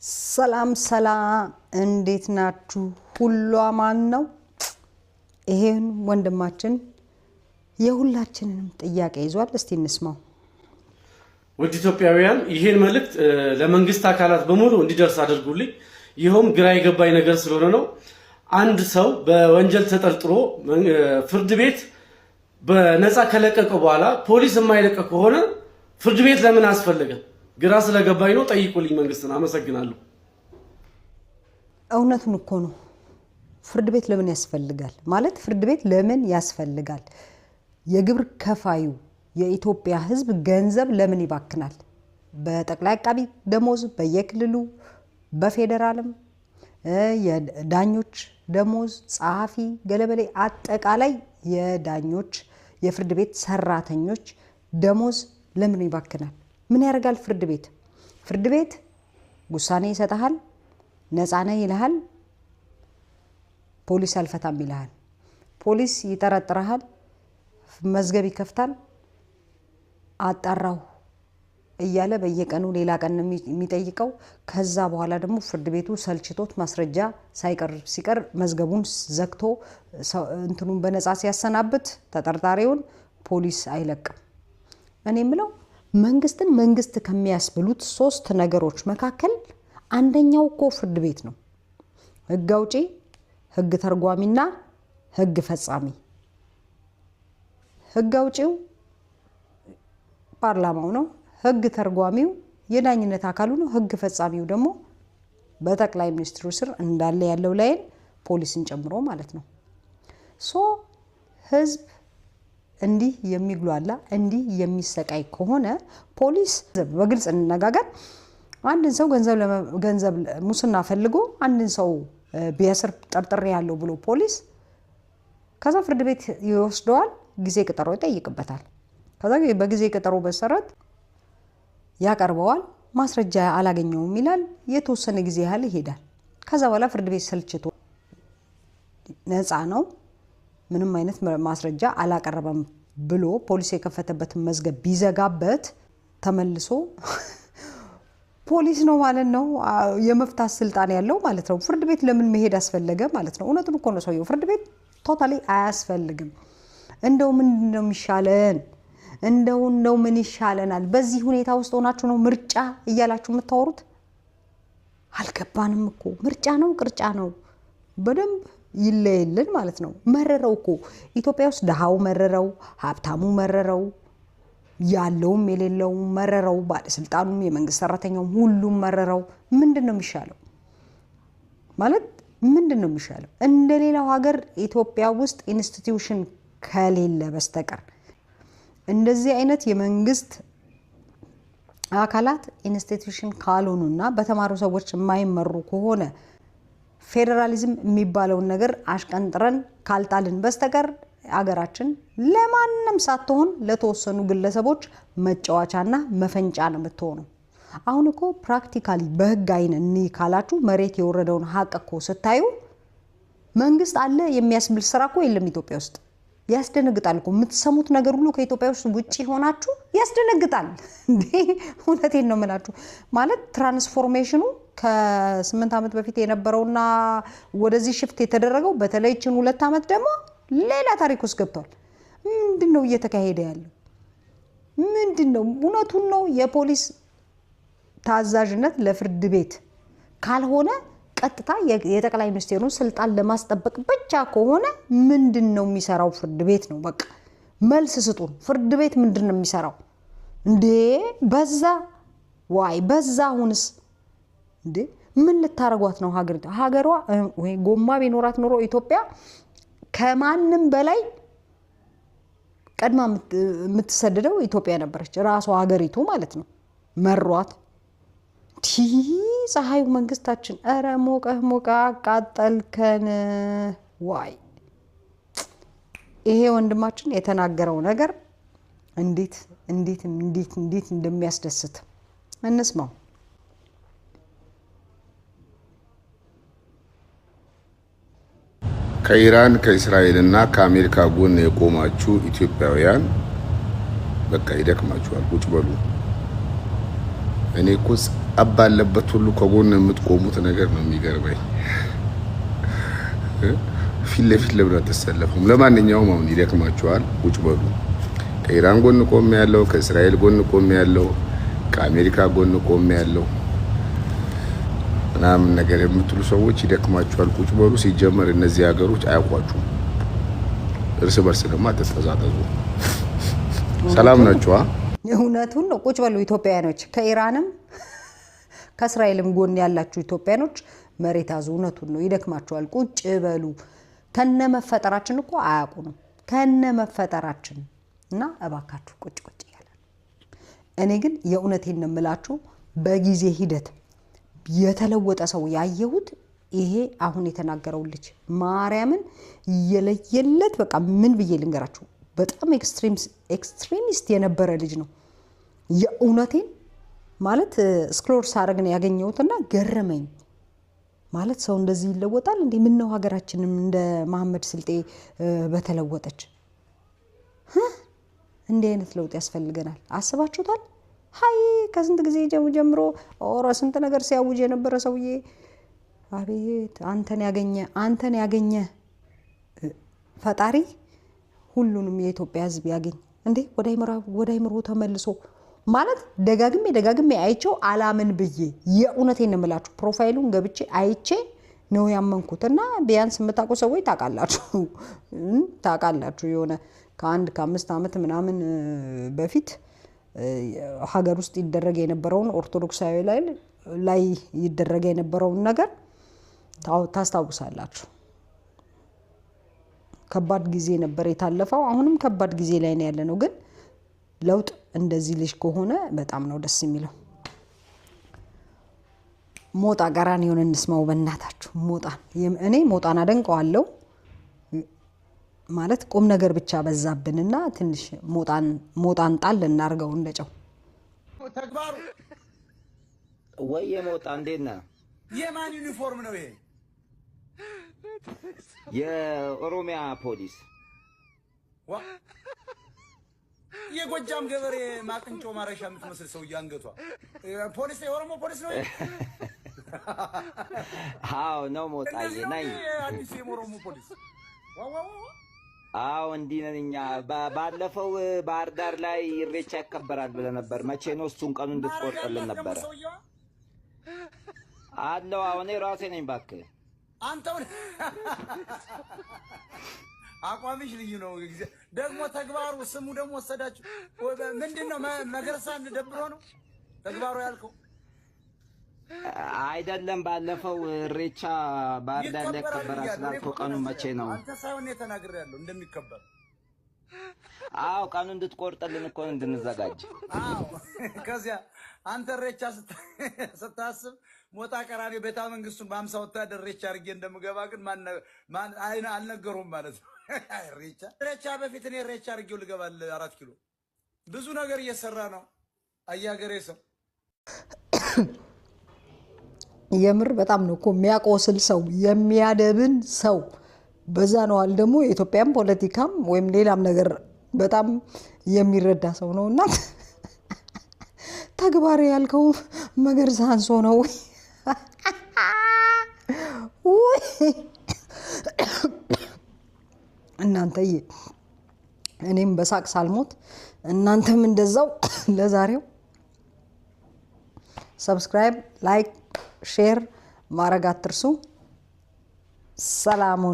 ሰላም እንዴት ናችሁ? ሁሉ አማን ነው? ይሄን ወንድማችን የሁላችንንም ጥያቄ ይዟል። እስቲ እንስማው። ውድ ኢትዮጵያውያን ይሄን መልእክት ለመንግስት አካላት በሙሉ እንዲደርስ አድርጉልኝ። ይሄውም ግራ የገባኝ ነገር ስለሆነ ነው። አንድ ሰው በወንጀል ተጠርጥሮ ፍርድ ቤት በነፃ ከለቀቀ በኋላ ፖሊስ የማይለቀ ከሆነ ፍርድ ቤት ለምን አስፈልገ? ግራ ስለገባኝ ነው። ጠይቁልኝ መንግስትን። አመሰግናለሁ። እውነቱን እኮ ነው። ፍርድ ቤት ለምን ያስፈልጋል ማለት ፍርድ ቤት ለምን ያስፈልጋል? የግብር ከፋዩ የኢትዮጵያ ሕዝብ ገንዘብ ለምን ይባክናል? በጠቅላይ አቃቢ ደሞዝ በየክልሉ በፌደራልም የዳኞች ደሞዝ ጸሐፊ ገለበሌ አጠቃላይ የዳኞች የፍርድ ቤት ሰራተኞች ደሞዝ ለምን ይባክናል? ምን ያደርጋል ፍርድ ቤት? ፍርድ ቤት ውሳኔ ይሰጣል፣ ነፃ ነህ ይልሃል፣ ፖሊስ አልፈታም ይልሃል፣ ፖሊስ ይጠረጥራል፣ መዝገብ ይከፍታል፣ አጣራው እያለ በየቀኑ ሌላ ቀን የሚጠይቀው። ከዛ በኋላ ደግሞ ፍርድ ቤቱ ሰልችቶት ማስረጃ ሲቀር መዝገቡን ዘግቶ እንትኑን በነፃ ሲያሰናብት ተጠርጣሪውን ፖሊስ አይለቅም። እኔ የምለው መንግስትን መንግስት ከሚያስብሉት 3 ነገሮች መካከል አንደኛው እኮ ፍርድ ቤት ነው። ህግ አውጪ፣ ህግ ተርጓሚና ህግ ፈጻሚ። ህግ አውጪው ፓርላማው ነው። ህግ ተርጓሚው የዳኝነት አካሉ ነው። ህግ ፈጻሚው ደግሞ በጠቅላይ ሚኒስትሩ ስር እንዳለ ያለው ላይን ፖሊስን ጨምሮ ማለት ነው። ህዝብ እንዲህ የሚግሏላ እንዲህ የሚሰቃይ ከሆነ ፖሊስ በግልጽ እንነጋገር። አንድን ሰው ገንዘብ ሙስና ፈልጎ አንድን ሰው ቢያስር ጠርጥሬ ያለው ብሎ ፖሊስ ከዛ ፍርድ ቤት ይወስደዋል፣ ጊዜ ቀጠሮ ይጠይቅበታል። ከዛ በጊዜ ቀጠሮ መሰረት ያቀርበዋል። ማስረጃ አላገኘውም ይላል። የተወሰነ ጊዜ ያህል ይሄዳል። ከዛ በኋላ ፍርድ ቤት ሰልችቶ ነፃ ነው ምንም አይነት ማስረጃ አላቀረበም ብሎ ፖሊስ የከፈተበትን መዝገብ ቢዘጋበት ተመልሶ ፖሊስ ነው ማለት ነው የመፍታት ስልጣን ያለው ማለት ነው። ፍርድ ቤት ለምን መሄድ አስፈለገ ማለት ነው? እውነቱን እኮ ነው ሰውየው። ፍርድ ቤት ቶታሊ አያስፈልግም። እንደው ምንድነው የሚሻለን? እንደው ምን ይሻለናል? በዚህ ሁኔታ ውስጥ ሆናችሁ ነው ምርጫ እያላችሁ የምታወሩት? አልገባንም እኮ ምርጫ ነው ቅርጫ ነው በደንብ ይለየልን ማለት ነው። መረረው እኮ ኢትዮጵያ ውስጥ ደሃው መረረው፣ ሀብታሙ መረረው፣ ያለውም የሌለውም መረረው፣ ባለስልጣኑም የመንግስት ሰራተኛውም ሁሉም መረረው። ምንድነው የሚሻለው ማለት ምንድነው የሚሻለው? እንደሌላው ሀገር ኢትዮጵያ ውስጥ ኢንስቲትዩሽን ከሌለ በስተቀር እንደዚህ አይነት የመንግስት አካላት ኢንስቲትዩሽን ካልሆኑና በተማሩ ሰዎች የማይመሩ ከሆነ ፌደራሊዝም የሚባለውን ነገር አሽቀንጥረን ካልጣልን በስተቀር አገራችን ለማንም ሳትሆን ለተወሰኑ ግለሰቦች መጫወቻና መፈንጫ ነው የምትሆነው። አሁን እኮ ፕራክቲካሊ በህግ አይን እኒ ካላችሁ መሬት የወረደውን ሀቅ እኮ ስታዩ መንግስት አለ የሚያስብል ስራ እኮ የለም ኢትዮጵያ ውስጥ። ያስደነግጣል እኮ የምትሰሙት ነገር ሁሉ ከኢትዮጵያ ውስጥ ውጪ ሆናችሁ ያስደነግጣል። እንዴ እውነቴን ነው የምላችሁ። ማለት ትራንስፎርሜሽኑ ከ8 ዓመት በፊት የነበረውና ወደዚህ ሽፍት የተደረገው በተለይ 2 ዓመት ደግሞ ሌላ ታሪክ ውስጥ ገብቷል። ምንድነው እየተካሄደ ያለው? ምንድነው? እውነቱን ነው። የፖሊስ ታዛዥነት ለፍርድ ቤት ካልሆነ ቀጥታ የጠቅላይ ሚኒስትሩን ስልጣን ለማስጠበቅ ብቻ ከሆነ ምንድነው የሚሰራው ፍርድ ቤት ነው? በቃ መልስ ስጡን። ፍርድ ቤት ምንድነው የሚሰራው? እንዴ በዛ ዋይ በዛ። አሁንስ እንዴ ምን ልታረጓት ነው ሀገሯ? ወይ ጎማ ቢኖራት ኖሮ ኢትዮጵያ ከማንም በላይ ቀድማ የምትሰደደው ኢትዮጵያ ነበረች፣ ራሷ ሀገሪቱ ማለት ነው። መሯት ፀሐዩ መንግስታችን። ኧረ ሞቀ አቃጠልከን። ዋይ ይሄ ወንድማችን የተናገረው ነገር እንዴት እንደሚያስደስት እንስማው። ከኢራን ከእስራኤልና ከአሜሪካ ጎን የቆማችሁ ኢትዮጵያውያን በቃ ይደክማችኋል፣ ቁጭ በሉ። እኔ እኮ አባለበት ሁሉ ከጎን የምትቆሙት ነገር ነው የሚገርመኝ። ፊት ለፊት ለምን አትሰለፉም? ለማንኛውም አሁን ይደክማችኋል፣ ቁጭ በሉ። ከኢራን ጎን ቆሜ ያለው፣ ከእስራኤል ጎን ቆሜ ያለው፣ ከአሜሪካ ጎን ቆሜ ያለው ምናምን ነገር የምትሉ ሰዎች ይደክማችኋል፣ ቁጭ በሉ። ሲጀመር እነዚህ ሀገሮች አያውቋችሁም። እርስ በርስ ደግሞ አትጠዛጠዙ። ሰላም ናችኋ? እውነቱን ነው። ቁጭ በሉ ኢትዮጵያውያኖች፣ ከኢራንም ከእስራኤልም ጎን ያላችሁ ኢትዮጵያኖች መሬት ያዙ። እውነቱን ነው። ይደክማችኋል፣ ቁጭ በሉ። ከነ መፈጠራችን እኮ አያውቁንም፣ ከነ መፈጠራችን እና እባካችሁ ቁጭ ቁጭ እያለ። እኔ ግን የእውነቴን ነው የምላችሁ፣ በጊዜ ሂደት የተለወጠ ሰው ያየሁት ይሄ አሁን የተናገረው ልጅ ማርያምን የለየለት በቃ ምን ብዬ ልንገራችሁ፣ በጣም ኤክስትሪሚስት የነበረ ልጅ ነው። የእውነቴን ማለት ስክሮል ሳረግ ነው ያገኘሁትና ገረመኝ። ማለት ሰው እንደዚህ ይለወጣል እንዴ? ምን ነው ሀገራችንም እንደ መሐመድ ስልጤ በተለወጠች። እንዲህ አይነት ለውጥ ያስፈልገናል። አስባችሁታል? ሃይ ከስንት ጊዜ ጀምሮ ኦራ ስንት ነገር ሲያውጅ የነበረ ሰውዬ አቤት አንተን ያገኘ ፈጣሪ ሁሉንም የኢትዮጵያ ሕዝብ ያገኝ እንዴ ወደ አይምሮ ተመልሶ ማለት ደጋግሜ አይቼው አላምን ብዬ የእውነቴን ነው የምላችሁ። ፕሮፋይሉን ገብቼ አይቼ ነው ያመንኩትና ቢያንስ የምታውቁ ሰዎች ታውቃላችሁ የሆነ ከ5 ዓመት ምናምን በፊት ሀገር ውስጥ ይደረግ የነበረውን ኦርቶዶክሳዊ ላይ ይደረግ የነበረውን ነገር ታስታውሳላችሁ። ከባድ ጊዜ ነበር የታለፈው። አሁንም ከባድ ጊዜ ላይ ነው ያለነው። ግን ለውጥ እንደዚህ ልጅ ከሆነ በጣም ነው ደስ የሚለው። ሞጣ ቀራንዮን እንስማው በእናታችሁ። እኔ ሞጣን አደንቀዋለሁ። ማለት ቁም ነገር ብቻ በዛብንና ትንሽ ሞጣን ጣል እናርገው እንደጨው ተግባሩ ወይ ሞጣ እንዴት ነህ? የማን ዩኒፎርም ነው ይሄ? የኦሮሚያ ፖሊስ። የጎጃም ገበሬ ማቅንጮ ማረሻ የምትመስል ሰውዬ አንገቷ ፖሊስ፣ የኦሮሞ ፖሊስ ነው። አዎ ነው ሞጣ ነኝ። አዲስ የኦሮሞ ፖሊስ። አዎ እንዲህ ነን እኛ። ባለፈው ባህር ዳር ላይ ኢሬቻ ይከበራል ብለህ ነበር። መቼ ነው? እሱን ቀኑ እንድትቆርጥልን ነበረ አለው። አሁን ራሴ ነኝ እባክህ። አንተው አቋምሽ ልዩ ነው ደግሞ ተግባሩ። ስሙ ደግሞ ወሰዳችሁ። ምንድነው? መገርሳን ደብሮ ነው ተግባሩ ያልከው አይደለም? ባለፈው ኢሬቻ ባህር ዳር ላይ ይከበራል ስላልከው ቀኑ መቼ ነው? አንተ ሳይሆን ተናግሬያለሁ እንደሚከበር። አዎ ቀኑ እንድትቆርጥልን እኮ እንድንዘጋጅ። አዎ ከዚያ አንተ ኢሬቻ ስታስብ ሞጣ ቀራንዮ ቤተ መንግስቱን በ50 ወታደር ኢሬቻ አድርጌ እንደምገባ ግን ማን አልነገሩም ማለት ነው። ኢሬቻ በፊት እኔ ኢሬቻ አድርጌው ልገባል 4 ኪሎ ብዙ ነገር እየሰራ ነው አያገሬ ሰው። የምር በጣም ነው እኮ የሚያቆስል ሰው የሚያደብን ሰው በዛ ነዋል። ደግሞ የኢትዮጵያም ፖለቲካም ወይም ሌላም ነገር በጣም የሚረዳ ሰው ነውና ተግባር ያልከው መገርሳ አንሶ ነው ወይ? እናንተዬ እኔም በሳቅ ሳልሞት እናንተም እንደዛው። ለዛሬው ሰብስክራይብ፣ ላይክ፣ ሼር ማድረግ አትርሱ። ሰላሙን